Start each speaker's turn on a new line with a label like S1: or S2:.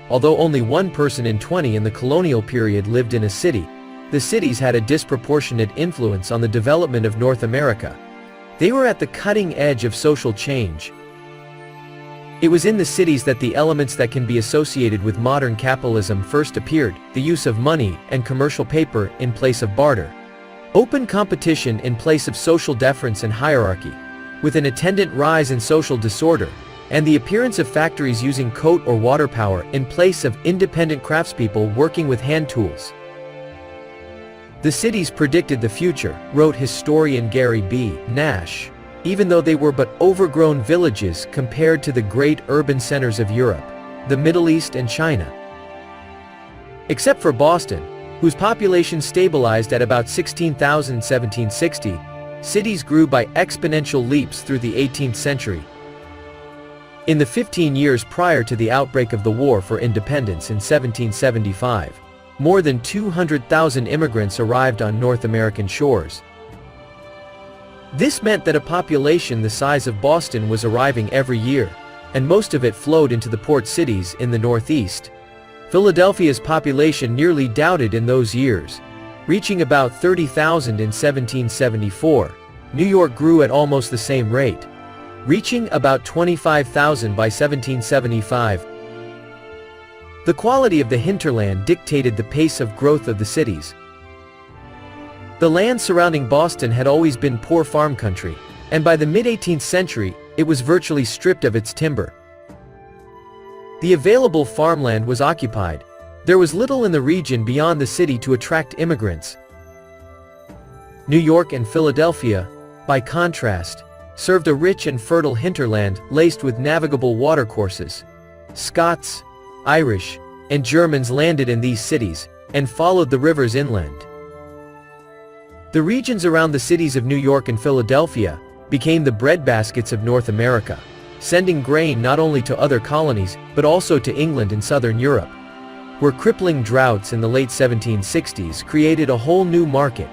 S1: Although only 1 person in 20 in the colonial period lived in a city, the cities had a disproportionate influence on the development of North America. They were at the cutting edge of social change. It was in the cities that the elements that can be associated with modern capitalism first appeared: the use of money and commercial paper in place of barter, open competition in place of social deference and hierarchy, with an attendant rise in social disorder, and the appearance of factories using coat or water power in place of independent craftspeople working with hand tools. The cities predicted the future, wrote historian Gary B. Nash, even though they were but overgrown villages compared to the great urban centers of Europe, the Middle East and China. Except for Boston, whose population stabilized at about 16,000 in 1760, cities grew by exponential leaps through the 18th century. In the 15 years prior to the outbreak of the War for Independence in 1775, more than 200,000 immigrants arrived on North American shores. This meant that a population the size of Boston was arriving every year, and most of it flowed into the port cities in the Northeast. Philadelphia's population nearly doubled in those years, reaching about 30,000 in 1774. New York grew at almost the same rate, reaching about 25,000 by 1775. The quality of the hinterland dictated the pace of growth of the cities. The land surrounding Boston had always been poor farm country, and by the mid-18th century, it was virtually stripped of its timber. The available farmland was occupied. There was little in the region beyond the city to attract immigrants. New York and Philadelphia, by contrast, served a rich and fertile hinterland laced with navigable watercourses. Scots, Irish, and Germans landed in these cities, and followed the rivers inland. The regions around the cities of New York and Philadelphia became the breadbaskets of North America, sending grain not only to other colonies, but also to England and southern Europe, where crippling droughts in the late 1760s created a whole new market.